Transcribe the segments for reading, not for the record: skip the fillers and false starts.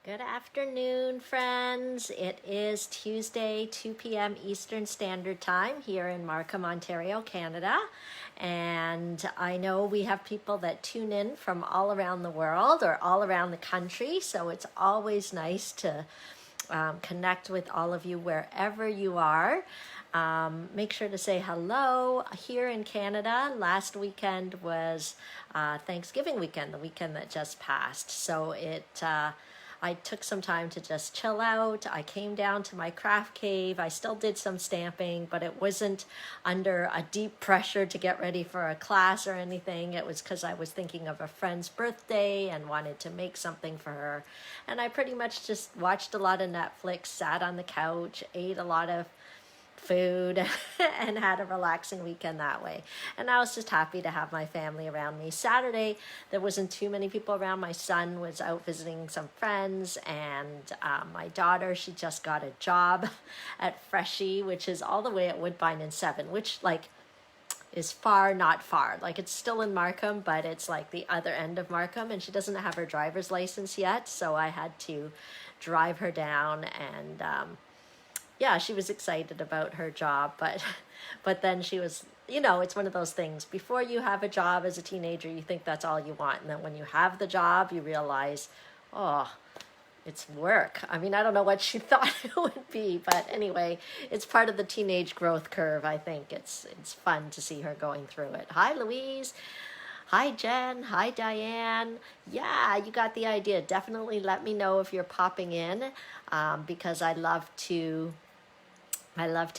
Good afternoon, friends. It is Tuesday, 2 p.m. Eastern Standard Time here in Markham, Ontario, Canada. And I know we have people that tune in from all around the world or all around the country. So it's always nice to connect with all of you wherever you are. Make sure to say hello here in Canada. Last weekend was Thanksgiving weekend, the weekend that just passed. So I took some time to just chill out. I came down to my craft cave. I still did some stamping, but it wasn't under a deep pressure to get ready for a class or anything. It was because I was thinking of a friend's birthday and wanted to make something for her. And I pretty much just watched a lot of Netflix, sat on the couch, ate a lot of food and had a relaxing weekend that way. And I was just happy to have my family around me. Saturday, there wasn't too many people around. My son was out visiting some friends, and my daughter, she just got a job at Freshie, which is all the way at Woodbine and 7, which is far, not far. It's still in Markham, but it's like the other end of Markham, and she doesn't have her driver's license yet, so I had to drive her down. And yeah, she was excited about her job, but then she was, it's one of those things. Before you have a job as a teenager, you think that's all you want. And then when you have the job, you realize, oh, it's work. I mean, I don't know what she thought it would be, but anyway, it's part of the teenage growth curve. I think it's fun to see her going through it. Hi, Louise. Hi, Jen. Hi, Diane. Yeah, you got the idea. Definitely let me know if you're popping in, because I love to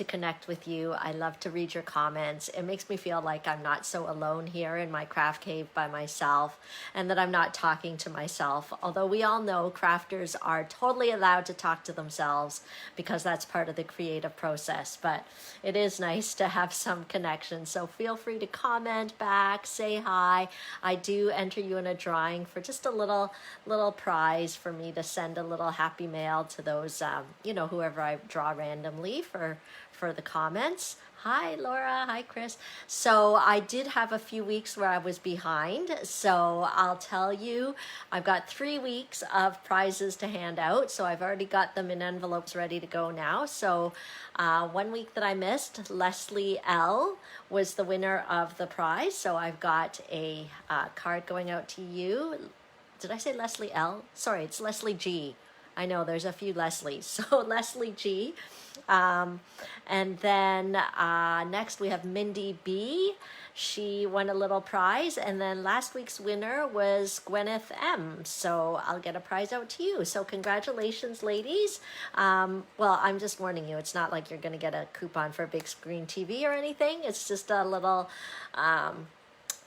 connect with you. I love to read your comments. It makes me feel like I'm not so alone here in my craft cave by myself, and that I'm not talking to myself. Although we all know crafters are totally allowed to talk to themselves because that's part of the creative process. But it is nice to have some connection. So feel free to comment back, say hi. I do enter you in a drawing for just a little prize for me to send a little happy mail to those, whoever I draw randomly for the comments. Hi, Laura. Hi, Chris. So I did have a few weeks where I was behind. So I'll tell you, I've got 3 weeks of prizes to hand out. So I've already got them in envelopes ready to go now. So 1 week that I missed, Leslie L was the winner of the prize. So I've got a card going out to you. Did I say Leslie L? Sorry, it's Leslie G. I know there's a few Leslies. So Leslie G. And then next we have Mindy B. She won a little prize. And then last week's winner was Gwyneth M. So I'll get a prize out to you. So congratulations, ladies. Well, I'm just warning you. It's not like you're going to get a coupon for a big screen TV or anything. It's just a little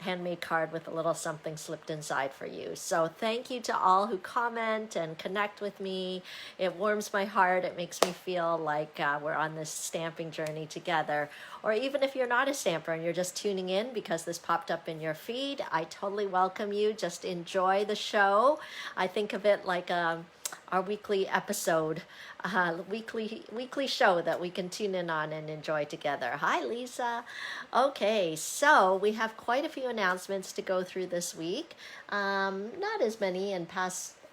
handmade card with a little something slipped inside for you. So thank you to all who comment and connect with me. It warms my heart. It makes me feel like we're on this stamping journey together. Or even if you're not a stamper and you're just tuning in because this popped up in your feed, I totally welcome you. Just enjoy the show. I think of it like our weekly episode, weekly show that we can tune in on and enjoy together. Hi, Lisa. Okay, so we have quite a few announcements to go through this week. Not as many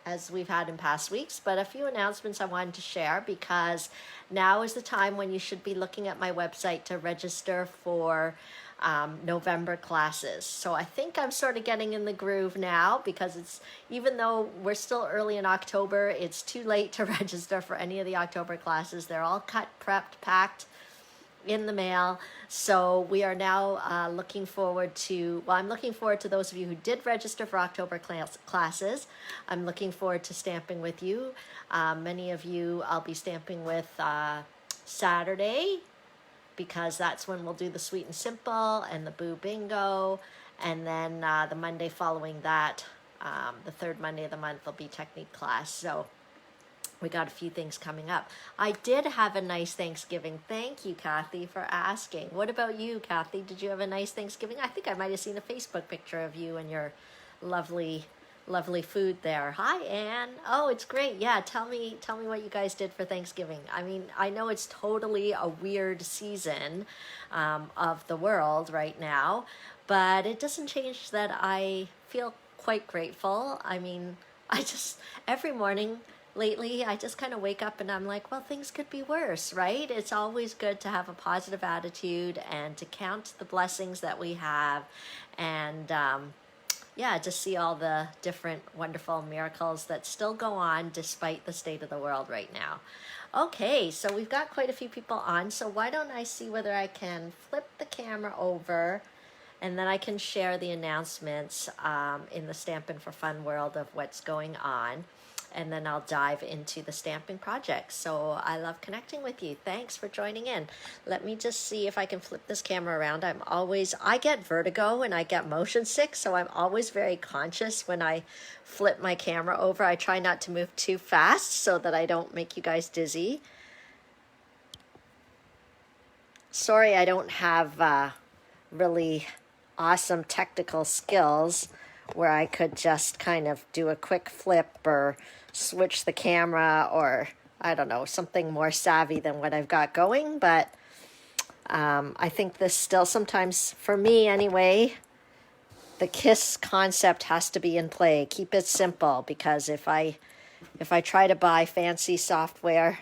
as we've had in past weeks, but a few announcements I wanted to share because now is the time when you should be looking at my website to register for November classes. So I think I'm sort of getting in the groove now because even though we're still early in October, it's too late to register for any of the October classes. They're all cut, prepped, packed in the mail. So we are now I'm looking forward to those of you who did register for October classes. I'm looking forward to stamping with you. Many of you I'll be stamping with Saturday, because that's when we'll do the Sweet and Simple and the Boo Bingo. And then the Monday following that, the third Monday of the month, will be Technique class. So we got a few things coming up. I did have a nice Thanksgiving. Thank you, Kathy, for asking. What about you, Kathy? Did you have a nice Thanksgiving? I think I might have seen a Facebook picture of you and your lovely food there. Hi, Anne. Oh, it's great. Yeah, tell me what you guys did for Thanksgiving. I mean, I know it's totally a weird season of the world right now, but it doesn't change that I feel quite grateful. I mean, every morning lately I just kind of wake up and I'm like, well, things could be worse, right? It's always good to have a positive attitude and to count the blessings that we have, and yeah, just see all the different wonderful miracles that still go on despite the state of the world right now. Okay, so we've got quite a few people on, so why don't I see whether I can flip the camera over, and then I can share the announcements in the Stampin' for Fun world of what's going on. And then I'll dive into the stamping project. So I love connecting with you. Thanks for joining in. Let me just see if I can flip this camera around. I get vertigo and I get motion sick, so I'm always very conscious when I flip my camera over. I try not to move too fast so that I don't make you guys dizzy. Sorry, I don't have really awesome technical skills where I could just kind of do a quick flip or switch the camera, or I don't know, something more savvy than what I've got going. But I think this still sometimes, for me anyway, the KISS concept has to be in play. Keep it simple, because if I try to buy fancy software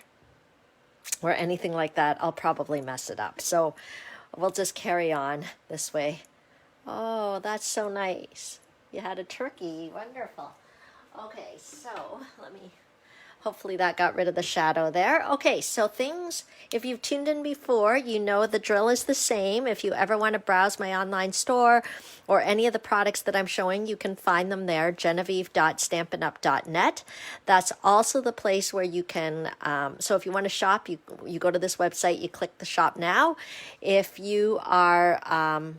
or anything like that, I'll probably mess it up. So we'll just carry on this way. Oh, that's so nice. You had a turkey. Wonderful. Okay, so hopefully that got rid of the shadow there. Okay, so things, if you've tuned in before, you know the drill is the same. If you ever want to browse my online store or any of the products that I'm showing, you can find them there, genevieve.stampinup.net. That's also the place where you can, so if you want to shop, you go to this website, you click the shop now. If you are,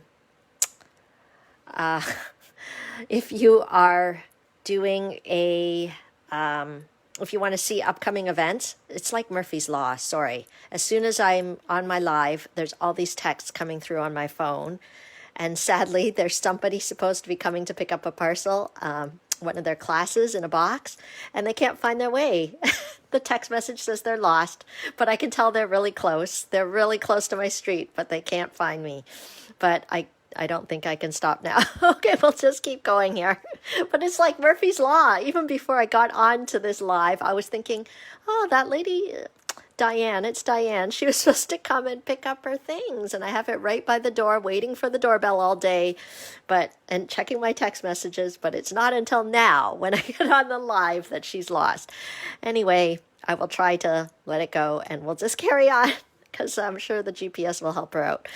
if you are doing if you want to see upcoming events, it's like Murphy's Law, sorry. As soon as I'm on my live, there's all these texts coming through on my phone. And sadly, there's somebody supposed to be coming to pick up a parcel, one of their classes in a box, and they can't find their way. The text message says they're lost, but I can tell they're really close. They're really close to my street, but they can't find me. But I don't think I can stop now. Okay, we'll just keep going here. But it's like Murphy's Law. Even before I got on to this live, I was thinking, oh, that lady, Diane, it's Diane. She was supposed to come and pick up her things. And I have it right by the door, waiting for the doorbell all day, and checking my text messages. But it's not until now, when I get on the live, that she's lost. Anyway, I will try to let it go, and we'll just carry on, because I'm sure the GPS will help her out.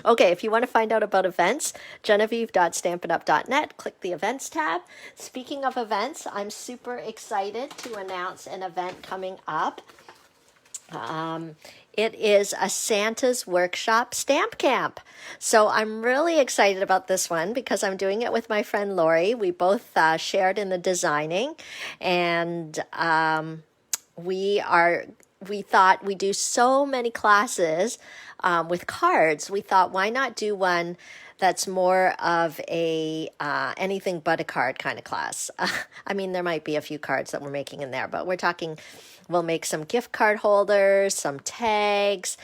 Okay, if you want to find out about events, genevieve.stampinup.net, click the events tab. Speaking of events, I'm super excited to announce an event coming up. It is a Santa's Workshop Stamp Camp. So I'm really excited about this one because I'm doing it with my friend Lori. We both shared in the designing, and we thought we do so many classes with cards. We thought, why not do one that's more of a anything but a card kind of class. I mean, there might be a few cards that we're making in there, but we'll make some gift card holders, some tags,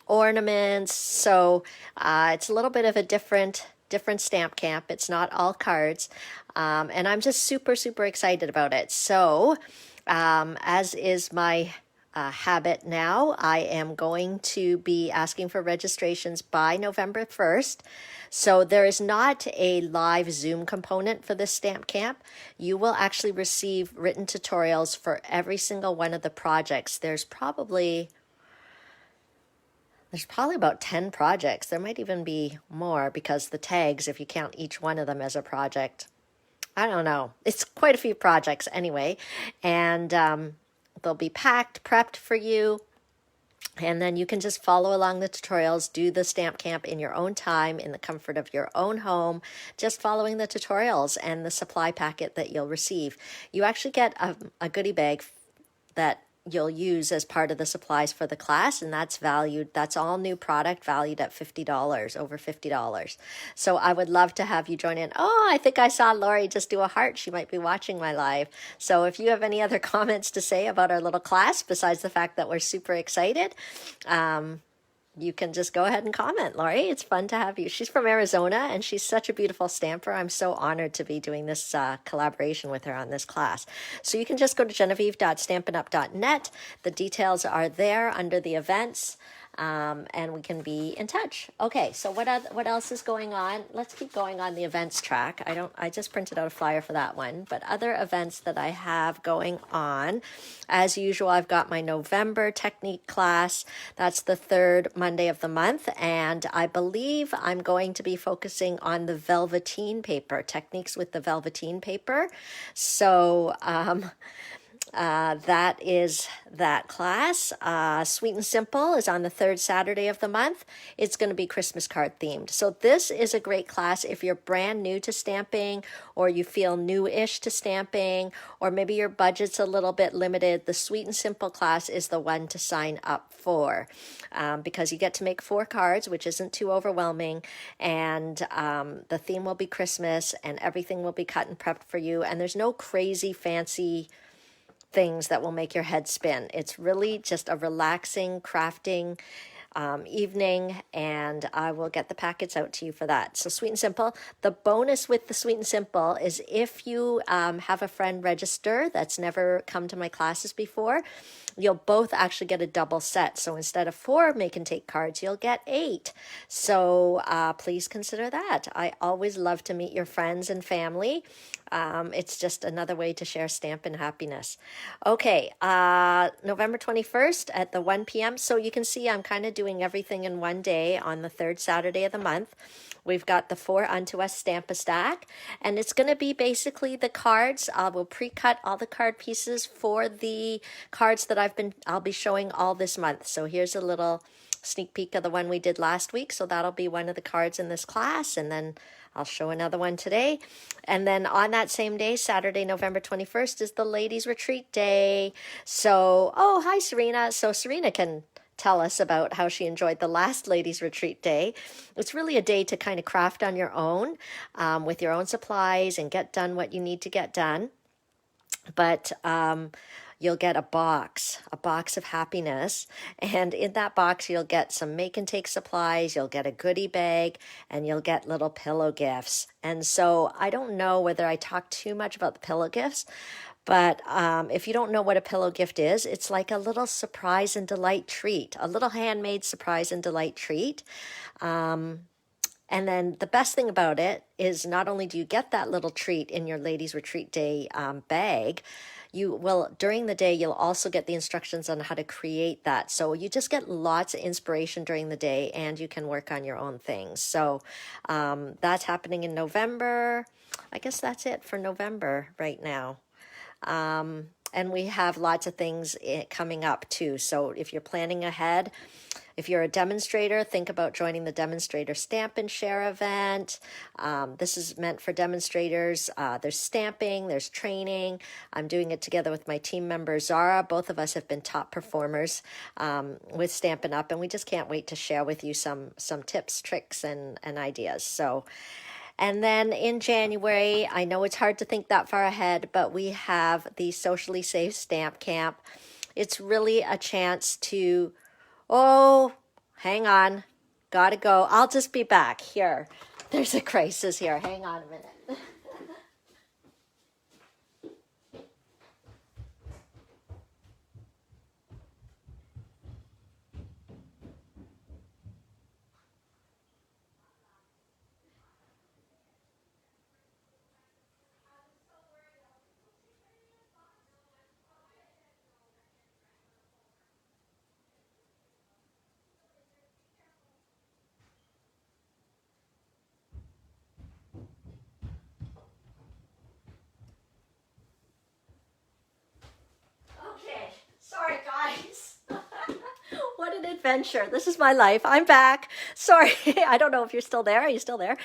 ornaments. So it's a little bit of a different stamp camp. It's not all cards. And I'm just super, super excited about it. So as is my habit now, I am going to be asking for registrations by November 1st. So there is not a live Zoom component for this stamp camp. You will actually receive written tutorials for every single one of the projects. There's probably about 10 projects. There might even be more, because the tags, if you count each one of them as a project, I don't know. It's quite a few projects anyway. And they'll be packed, prepped for you. And then you can just follow along the tutorials, do the stamp camp in your own time, in the comfort of your own home, just following the tutorials and the supply packet that you'll receive. You actually get a goodie bag that you'll use as part of the supplies for the class, and that's all new product valued at $50, over $50. So I would love to have you join in. Oh, I think I saw Lori just do a heart. She might be watching my live. So if you have any other comments to say about our little class, besides the fact that we're super excited, you can just go ahead and comment, Laurie. It's fun to have you. She's from Arizona, and she's such a beautiful stamper. I'm so honored to be doing this collaboration with her on this class. So you can just go to genevieve.stampinup.net. The details are there under the events. And we can be in touch. Okay, so what else is going on? Let's keep going on the events track. I just printed out a flyer for that one, but other events that I have going on, as usual, I've got my November technique class. That's the third Monday of the month, and I believe I'm going to be focusing on the velveteen paper, techniques with the velveteen paper. So, that is that class. Sweet and Simple is on the third Saturday of the month. It's going to be Christmas card themed. So this is a great class if you're brand new to stamping, or you feel new-ish to stamping, or maybe your budget's a little bit limited. The Sweet and Simple class is the one to sign up for, because you get to make 4 cards, which isn't too overwhelming, and the theme will be Christmas, and everything will be cut and prepped for you, and there's no crazy fancy things that will make your head spin. It's really just a relaxing crafting evening, and I will get the packets out to you for that. So Sweet and Simple. The bonus with the Sweet and Simple is if you have a friend register that's never come to my classes before, you'll both actually get a double set. So instead of 4 make and take cards, you'll get 8. So please consider that. I always love to meet your friends and family. It's just another way to share Stampin' happiness. Okay, November 21st at the 1 p.m. So you can see I'm kind of doing everything in one day on the third Saturday of the month. We've got the 4 Unto Us Stamp-A-Stack, and it's going to be basically the cards. I will pre-cut all the card pieces for the cards that I'll be showing all this month. So here's a little sneak peek of the one we did last week. So that'll be one of the cards in this class, and then I'll show another one today. And then on that same day, Saturday, November 21st, is the Ladies Retreat Day. So, oh, hi, Serena. So Serena can tell us about how she enjoyed the last Ladies Retreat Day. It's really a day to kind of craft on your own with your own supplies and get done what you need to get done. But you'll get a box of happiness. And in that box, you'll get some make and take supplies, you'll get a goodie bag, and you'll get little pillow gifts. And so I don't know whether I talked too much about the pillow gifts, but if you don't know what a pillow gift is, it's like a little surprise and delight treat, a little handmade surprise and delight treat. And then the best thing about it is not only do you get that little treat in your Ladies Retreat Day bag, you will, during the day, you'll also get the instructions on how to create that. So you just get lots of inspiration during the day, and you can work on your own things. So that's happening in November. I guess that's it for November right now. And we have lots of things coming up too. So if you're planning ahead, if you're a demonstrator, think about joining the Demonstrator Stamp and Share event. This is meant for demonstrators. There's stamping, there's training. I'm doing it together with my team member, Zara. Both of us have been top performers with Stampin' Up, and we just can't wait to share with you some tips, tricks, and ideas. So, and then in January, I know it's hard to think that far ahead, but we have the Socially Safe Stamp Camp. It's really a chance to, oh, hang on, gotta go. I'll just be back. Here, there's a crisis here. Hang on a minute. Okay, sorry guys. What an adventure. This is my life. I'm back. Sorry. I don't know if you're still there. Are you still there?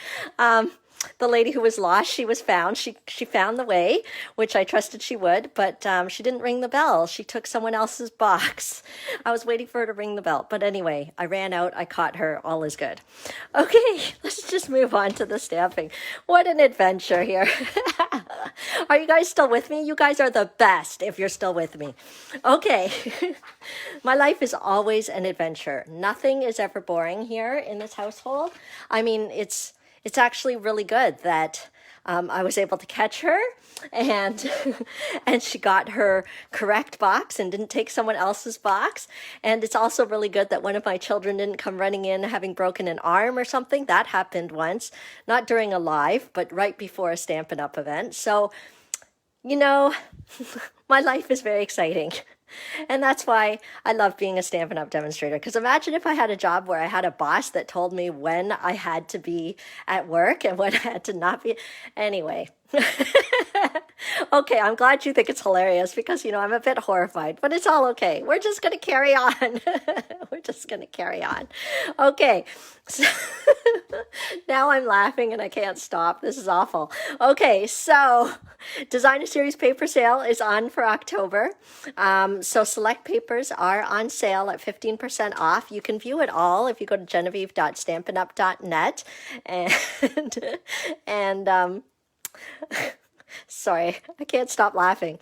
the lady who was lost, she was found. She found the way, which I trusted she would, but she didn't ring the bell. She took someone else's box. I was waiting for her to ring the bell. But anyway, I ran out. I caught her. All is good. Okay, let's just move on to the stamping. What an adventure here. Are you guys still with me? You guys are the best if you're still with me. Okay. My life is always an adventure. Nothing is ever boring here in this household. I mean, it's actually really good that I was able to catch her and and she got her correct box and didn't take someone else's box. And it's also really good that one of my children didn't come running in having broken an arm or something. That happened once, not during a live, but right before a Stampin' Up! Event. So, you know, my life is very exciting. And that's why I love being a Stampin' Up! Demonstrator. Because imagine if I had a job where I had a boss that told me when I had to be at work and when I had to not be. Anyway. Okay, I'm glad you think it's hilarious because, I'm a bit horrified, but it's all okay. We're just going to carry on. We're just going to carry on. Okay, so now I'm laughing and I can't stop. This is awful. Okay, so Designer Series paper sale is on for October. So select papers are on sale at 15% off. You can view it all if you go to genevieve.stampinup.net and sorry, I can't stop laughing.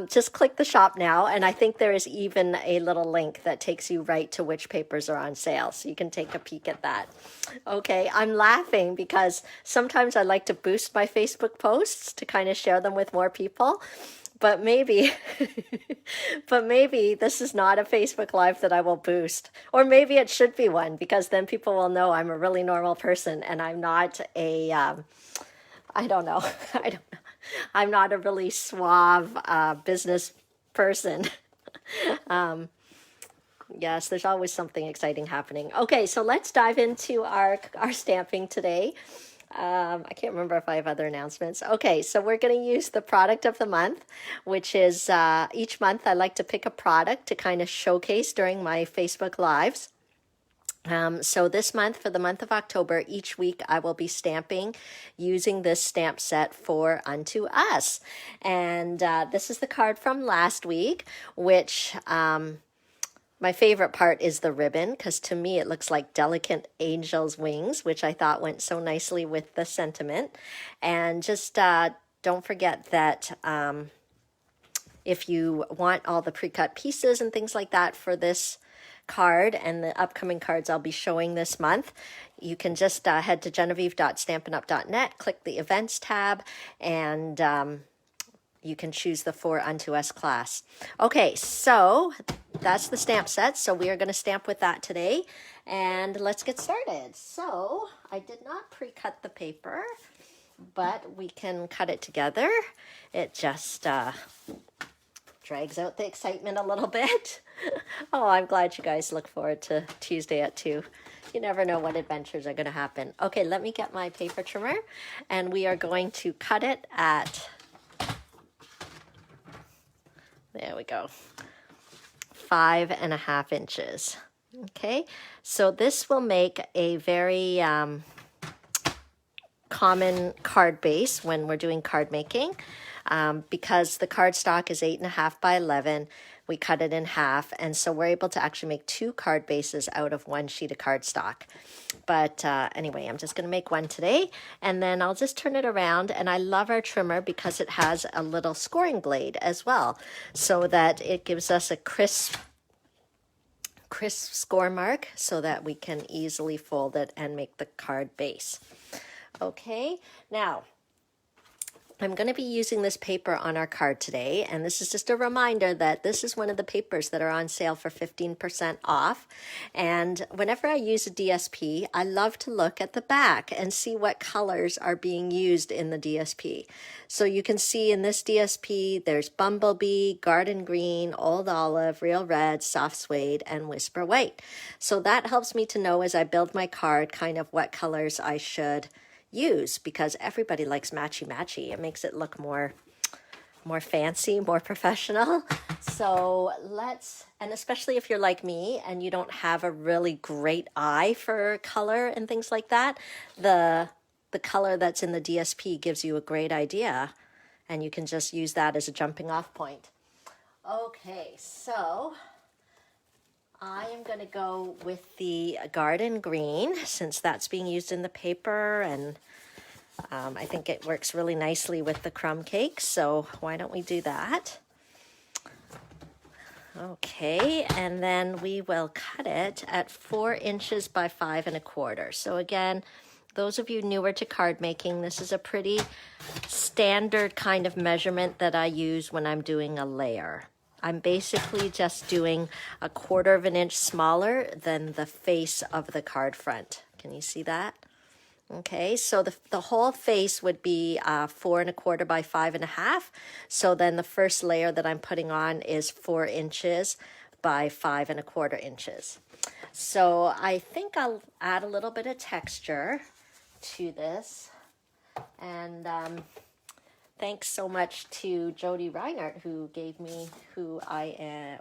Just click the shop now, and I think there is even a little link that takes you right to which papers are on sale, so you can take a peek at that. Okay, I'm laughing because sometimes I like to boost my Facebook posts to kind of share them with more people. But maybe this is not a Facebook Live that I will boost. Or maybe it should be one, because then people will know I'm a really normal person and I'm not a, I don't know. I'm not a really suave business person. Yes, there's always something exciting happening. Okay, so let's dive into our stamping today. I can't remember if I have other announcements. Okay, so we're going to use the product of the month, which is each month I like to pick a product to kind of showcase during my Facebook Lives. So this month, for the month of October, each week I will be stamping using this stamp set for Unto Us. And this is the card from last week, which my favorite part is the ribbon, because to me it looks like delicate angel's wings, which I thought went so nicely with the sentiment. And just don't forget that if you want all the pre-cut pieces and things like that for this card and the upcoming cards I'll be showing this month, you can just head to genevieve.stampinup.net, click the events tab, and you can choose the For Unto Us class. Okay, so that's the stamp set. So we are going to stamp with that today, and let's get started. So I did not pre-cut the paper, but we can cut it together. It just drags out the excitement a little bit. Oh, I'm glad you guys look forward to Tuesday at 2. You never know what adventures are going to happen. Okay, let me get my paper trimmer, and we are going to cut it at, there we go, 5.5 inches. Okay, so this will make a very common card base when we're doing card making. Because the cardstock is 8.5 by 11, we cut it in half, and so we're able to actually make 2 card bases out of 1 sheet of cardstock. But anyway, I'm just going to make one today, and then I'll just turn it around. And I love our trimmer because it has a little scoring blade as well, so that it gives us a crisp score mark so that we can easily fold it and make the card base. Okay, now I'm going to be using this paper on our card today, and this is just a reminder that this is one of the papers that are on sale for 15% off. And whenever I use a DSP, I love to look at the back and see what colors are being used in the DSP. So you can see in this DSP, there's Bumblebee, Garden Green, Old Olive, Real Red, Soft Suede, and Whisper White. So that helps me to know as I build my card kind of what colors I should use, because everybody likes matchy. It makes it look more fancy, more professional. So and especially if you're like me and you don't have a really great eye for color and things like that, the the color that's in the DSP gives you a great idea, and you can just use that as a jumping off point. Okay, so I am going to go with the garden green since that's being used in the paper, and I think it works really nicely with the crumb cake, so why don't we do that? Okay, and then we will cut it at 4 inches by 5 1/4. So again, those of you newer to card making, this is a pretty standard kind of measurement that I use when I'm doing a layer. I'm basically just doing 1/4 of an inch smaller than the face of the card front. Can you see that? Okay, so the whole face would be 4 1/4 by 5 1/2. So then the first layer that I'm putting on is 4 inches by 5 1/4 inches. So I think I'll add a little bit of texture to this. And thanks so much to Jody Reinhardt, who gave me,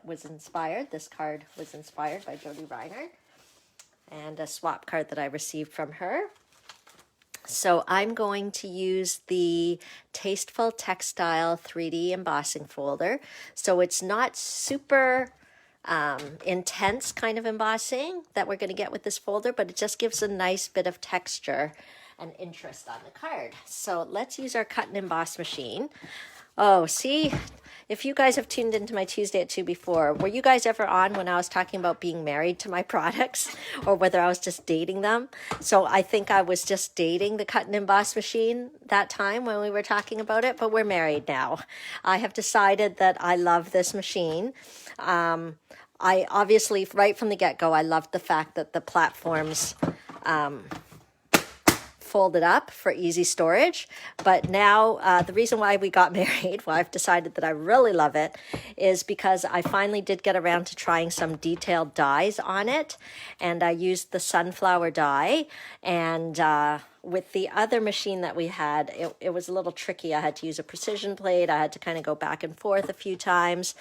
was inspired. This card was inspired by Jody Reinhardt, and a swap card that I received from her. So I'm going to use the Tasteful Textile 3D embossing folder. So it's not super intense kind of embossing that we're going to get with this folder, but it just gives a nice bit of texture and interest on the card. So let's use our cut and emboss machine. Oh, see, if you guys have tuned into my Tuesday at 2 before, were you guys ever on when I was talking about being married to my products, or whether I was just dating them? So I think I was just dating the cut and emboss machine that time when we were talking about it, but we're married now. I have decided that I love this machine. I obviously, right from the get-go, I loved the fact that the platforms folded up for easy storage. But now the reason why we got married, why I've decided that I really love it, is because I finally did get around to trying some detailed dies on it. And I used the sunflower die. And with the other machine that we had, it was a little tricky. I had to use a precision plate. I had to kind of go back and forth a few times.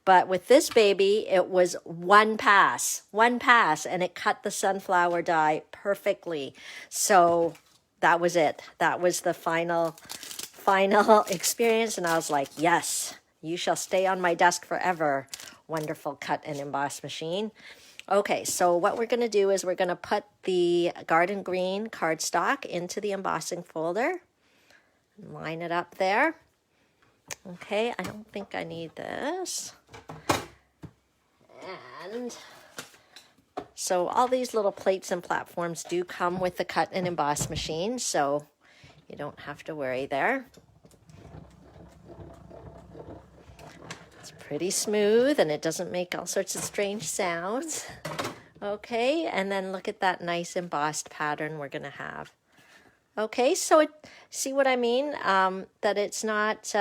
But with this baby, it was one pass, and it cut the sunflower die perfectly. So that was it. That was the final experience. And I was like, yes, you shall stay on my desk forever. Wonderful cut and emboss machine. Okay, so what we're going to do is we're going to put the garden green cardstock into the embossing folder. Line it up there. Okay, I don't think I need this. And so all these little plates and platforms do come with the cut and emboss machine, so you don't have to worry there. It's pretty smooth and it doesn't make all sorts of strange sounds. Okay, and then look at that nice embossed pattern we're going to have. Okay, so see what I mean? That it's not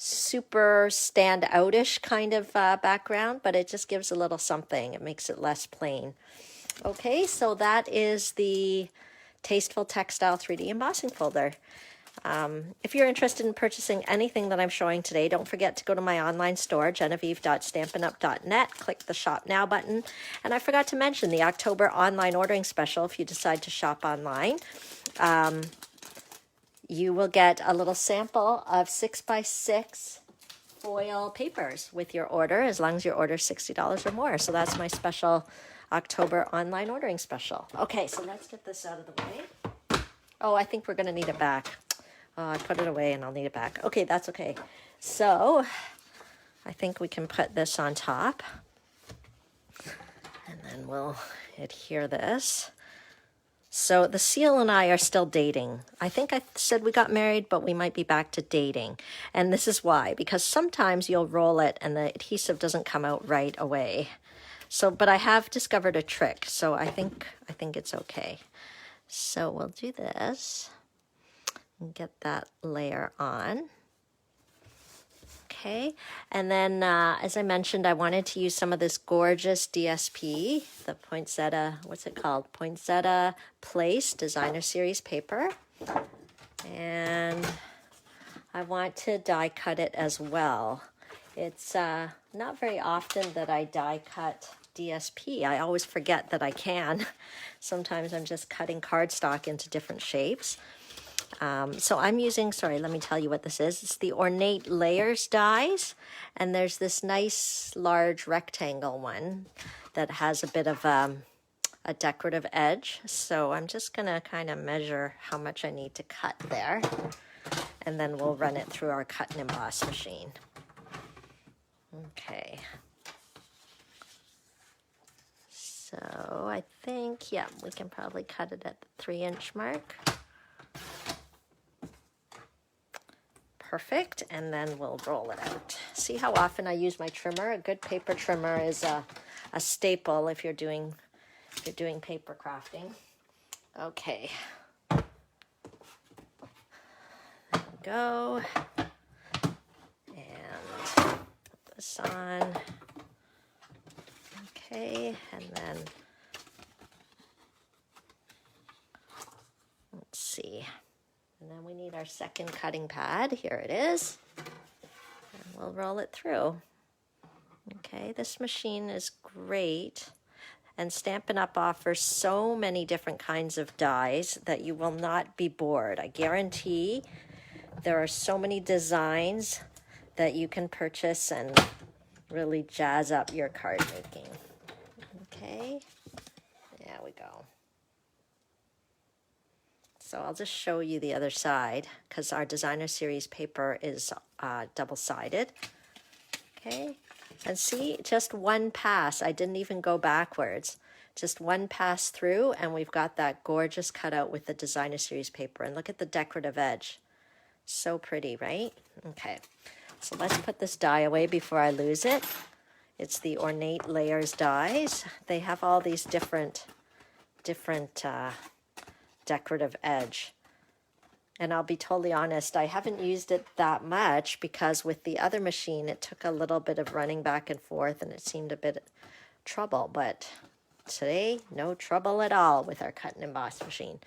super stand out-ish kind of background, but it just gives a little something. It makes it less plain. Okay, so that is the Tasteful Textile 3D embossing folder. If you're interested in purchasing anything that I'm showing today, don't forget to go to my online store, genevieve.stampinup.net, click the Shop Now button. And I forgot to mention the October online ordering special. If you decide to shop online, you will get a little sample of 6x6 foil papers with your order, as long as your order is $60 or more. So that's my special October online ordering special. Okay, so let's get this out of the way. Oh, I think we're going to need it back. Oh, I put it away and I'll need it back. Okay, that's okay. So I think we can put this on top. And then we'll adhere this. So the seal and I are still dating. I think I said we got married, but we might be back to dating. And this is why, because sometimes you'll roll it and the adhesive doesn't come out right away. So, but I have discovered a trick, so I think it's okay. So we'll do this and get that layer on. Okay, and then as I mentioned, I wanted to use some of this gorgeous DSP, the Poinsettia, what's it called? Poinsettia Place Designer Series paper. And I want to die cut it as well. It's not very often that I die cut DSP. I always forget that I can. Sometimes I'm just cutting cardstock into different shapes. So I'm using, sorry, let me tell you what this is. It's the Ornate Layers dies, and there's this nice large rectangle one that has a bit of a decorative edge. So I'm just gonna kind of measure how much I need to cut there, and then we'll run it through our cut and emboss machine. Okay. So I think, yeah, we can probably cut it at the 3-inch mark. Perfect, and then we'll roll it out. See how often I use my trimmer? A good paper trimmer is a staple if you're doing paper crafting. Okay. There we go. And put this on. Okay, and then let's see. And then we need our second cutting pad. Here it is. And we'll roll it through. Okay, this machine is great. And Stampin' Up! Offers so many different kinds of dies that you will not be bored. I guarantee there are so many designs that you can purchase and really jazz up your card making. Okay, there we go. So I'll just show you the other side because our designer series paper is double-sided. Okay, and see, just one pass. I didn't even go backwards. Just one pass through, and we've got that gorgeous cutout with the designer series paper. And look at the decorative edge. So pretty, right? Okay, so let's put this die away before I lose it. It's the Ornate Layers dies. They have all these different decorative edge. And I'll be totally honest, I haven't used it that much because with the other machine, it took a little bit of running back and forth and it seemed a bit trouble. But today, no trouble at all with our cut and emboss machine.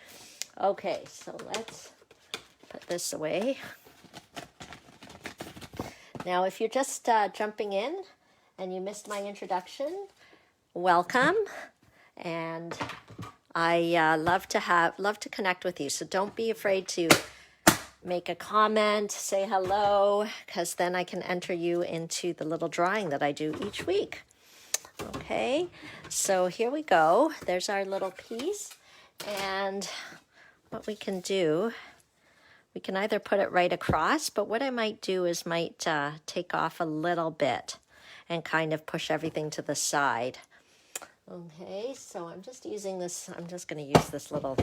Okay, so let's put this away. Now, if you're just jumping in and you missed my introduction, welcome. And I love to connect with you. So don't be afraid to make a comment, say hello, because then I can enter you into the little drawing that I do each week. Okay, so here we go. There's our little piece. And what we can do, we can either put it right across, but what I might do is take off a little bit and kind of push everything to the side. Okay, so I'm just using this, I'm just going to use this little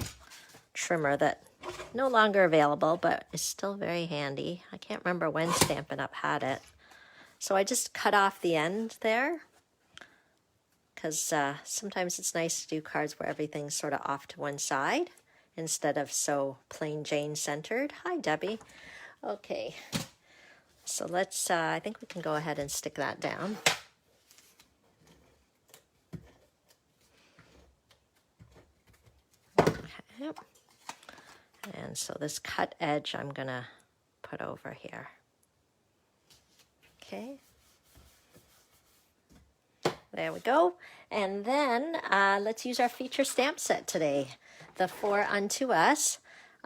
trimmer that no longer available, but is still very handy. I can't remember when Stampin' Up! Had it. So I just cut off the end there, because sometimes it's nice to do cards where everything's sort of off to one side instead of so plain Jane centered. Hi, Debbie. Okay, so let's, I think we can go ahead and stick that down. And so this cut edge I'm gonna put over here. Okay. There we go. And then let's use our feature stamp set today. The For Unto Us.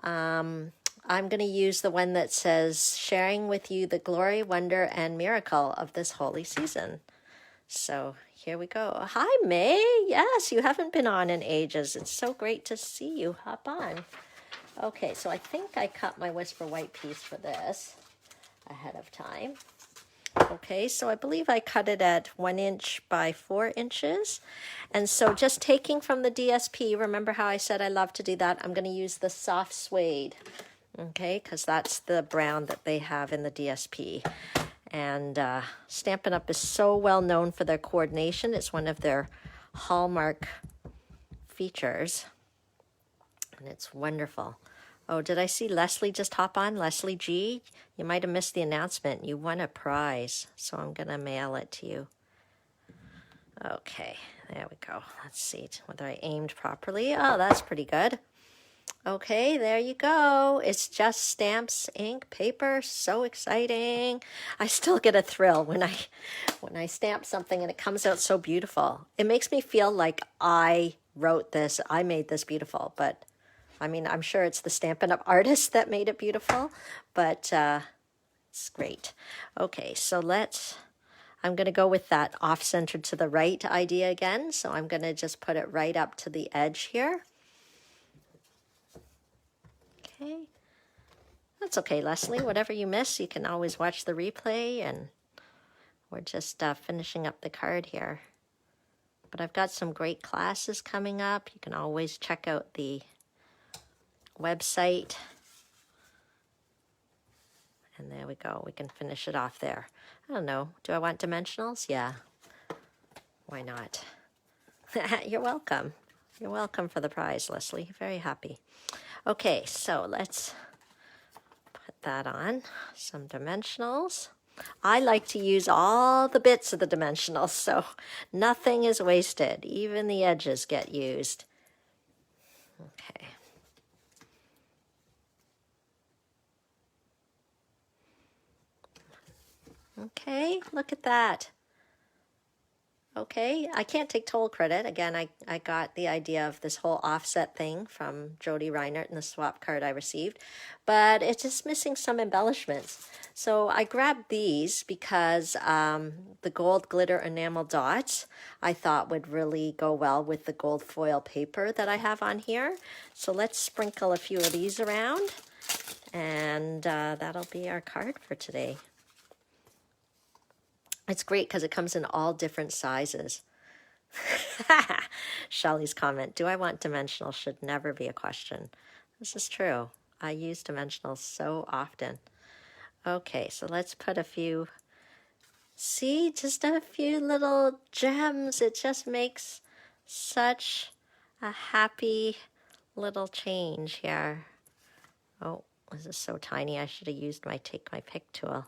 I'm going to use the one that says, sharing with you the glory, wonder, and miracle of this holy season. So here we go. Hi, May. Yes, you haven't been on in ages. It's so great to see you. Hop on. Okay, so I think I cut my Whisper White piece for this ahead of time. Okay, so I believe I cut it at 1 inch by 4 inches. And so just taking from the DSP, remember how I said I love to do that? I'm going to use the soft suede, okay, because that's the brown that they have in the DSP. And Stampin' Up! Is so well known for their coordination. It's one of their hallmark features. And it's wonderful. Oh, did I see Leslie just hop on? Leslie G? You might have missed the announcement. You won a prize, so I'm going to mail it to you. Okay, there we go. Let's see whether I aimed properly. Oh, that's pretty good. Okay, there you go. It's just stamps, ink, paper. So exciting. I still get a thrill when I stamp something and it comes out so beautiful. It makes me feel like I wrote this, I made this beautiful, but I mean, I'm sure it's the Stampin' Up! Artist that made it beautiful, but it's great. Okay, so I'm going to go with that off-centered to the right idea again. So I'm going to just put it right up to the edge here. Okay. That's okay, Leslie. Whatever you miss, you can always watch the replay, and we're just finishing up the card here. But I've got some great classes coming up. You can always check out the website. And there we go. We can finish it off there. I don't know. Do I want dimensionals? Yeah. Why not? You're welcome. You're welcome for the prize, Leslie. Very happy. Okay, so let's put that on. Some dimensionals. I like to use all the bits of the dimensionals, so nothing is wasted. Even the edges get used. Okay. Okay, look at that. Okay, I can't take total credit. Again, I got the idea of this whole offset thing from Jody Reinert in the swap card I received, but it's just missing some embellishments. So I grabbed these because the gold glitter enamel dots I thought would really go well with the gold foil paper that I have on here. So let's sprinkle a few of these around, and that'll be our card for today. It's great because it comes in all different sizes. Shelley's comment, do I want dimensionals should never be a question. This is true. I use dimensionals so often. Okay, so let's put a few, see, just a few little gems. It just makes such a happy little change here. Oh, this is so tiny. I should have used my take my pick tool.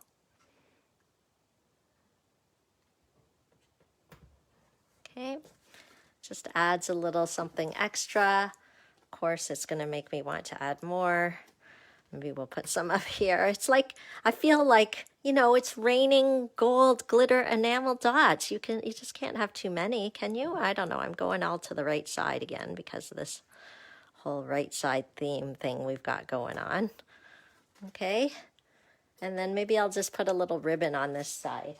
Okay, just adds a little something extra. Of course, it's going to make me want to add more. Maybe we'll put some up here. It's like, I feel like, you know, it's raining gold glitter enamel dots. You just can't have too many, can you? I don't know. I'm going all to the right side again because of this whole right side theme thing we've got going on. Okay, and then maybe I'll just put a little ribbon on this side.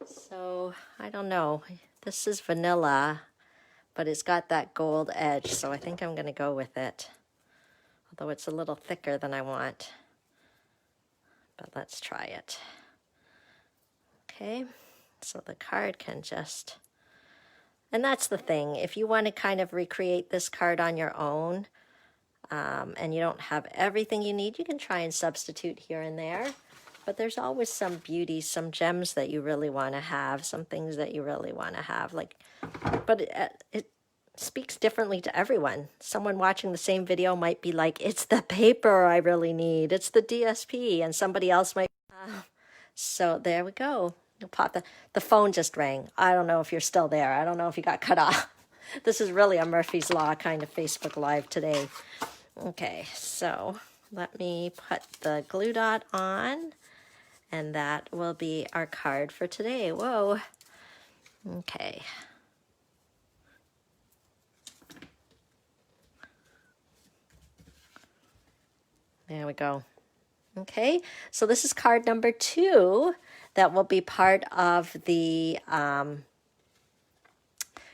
So, I don't know, this is vanilla, but it's got that gold edge, so I think I'm going to go with it. Although it's a little thicker than I want. But let's try it. Okay, so the card can just... And that's the thing, if you want to kind of recreate this card on your own, and you don't have everything you need, you can try and substitute here and there. But there's always some beauty, some gems that you really want to have, some things that you really want to have. But it speaks differently to everyone. Someone watching the same video might be like, it's the paper I really need. It's the DSP. And somebody else might... So there we go. The phone just rang. I don't know if you're still there. I don't know if you got cut off. This is really a Murphy's Law kind of Facebook Live today. Okay, so let me put the glue dot on. And that will be our card for today. Whoa. Okay. There we go. Okay, so this is card number 2 that will be part of the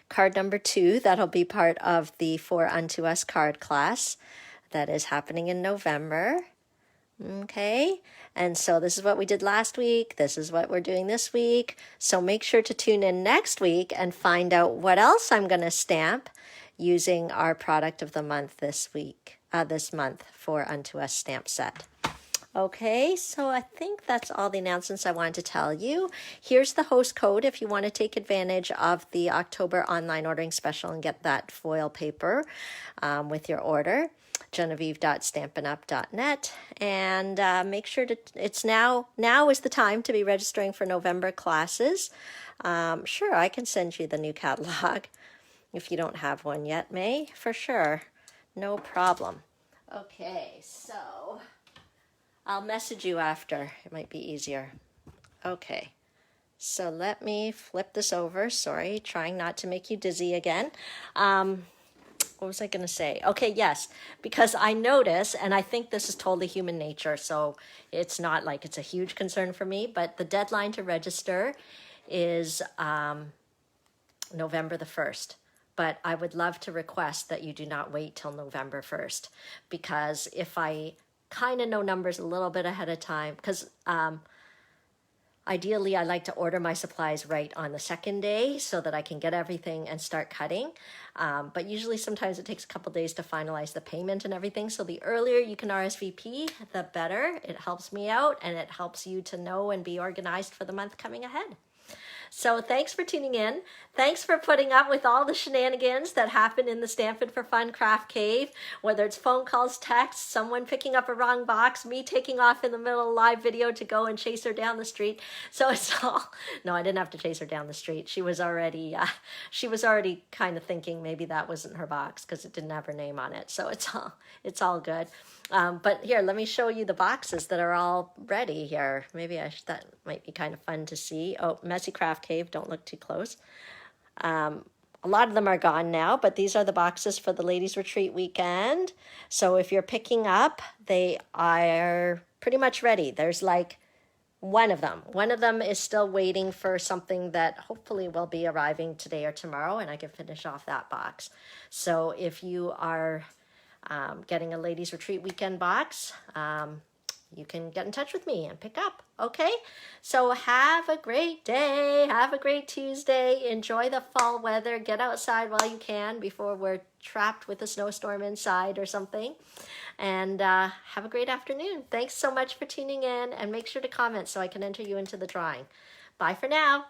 card number 2 that'll be part of the For Unto Us card class that is happening in November. Okay, and so this is what we did last week. This is what we're doing this week. So make sure to tune in next week and find out what else I'm going to stamp using our product of the month this month For Unto Us stamp set. Okay, so I think that's all the announcements I wanted to tell you. Here's the host code if you want to take advantage of the October online ordering special and get that foil paper with your order. Genevieve.stampinup.net, and make sure to, it's now is the time to be registering for November classes. Sure, I can send you the new catalog if you don't have one yet, May, for sure. No problem. Okay, so I'll message you after. It might be easier. Okay, so let me flip this over. Sorry, trying not to make you dizzy again. What was I going to say? Okay, yes, because I notice, and I think this is totally human nature, so it's not like it's a huge concern for me, but the deadline to register is November the 1st. But I would love to request that you do not wait till November 1st, because if I kind of know numbers a little bit ahead of time, because ideally I like to order my supplies right on the second day so that I can get everything and start cutting. But usually sometimes it takes a couple days to finalize the payment and everything. So the earlier you can RSVP, the better. It helps me out and it helps you to know and be organized for the month coming ahead. So thanks for tuning in. Thanks for putting up with all the shenanigans that happen in the Stampin' for Fun Craft Cave, whether it's phone calls, texts, someone picking up a wrong box, me taking off in the middle of a live video to go and chase her down the street. So it's all, no, I didn't have to chase her down the street. She was already kind of thinking maybe that wasn't her box because it didn't have her name on it. So it's all good. But here, let me show you the boxes that are all ready here. Maybe that might be kind of fun to see. Oh, Messy Craft Cave, don't look too close. A lot of them are gone now, but these are the boxes for the Ladies Retreat weekend. So if you're picking up, they are pretty much ready. There's like one of them. One of them is still waiting for something that hopefully will be arriving today or tomorrow, and I can finish off that box. So if you are getting a Ladies Retreat weekend box, you can get in touch with me and pick up. Okay, so have a great day. Have a great Tuesday. Enjoy the fall weather. Get outside while you can before we're trapped with a snowstorm inside or something. And have a great afternoon. Thanks so much for tuning in, and make sure to comment so I can enter you into the drawing. Bye for now.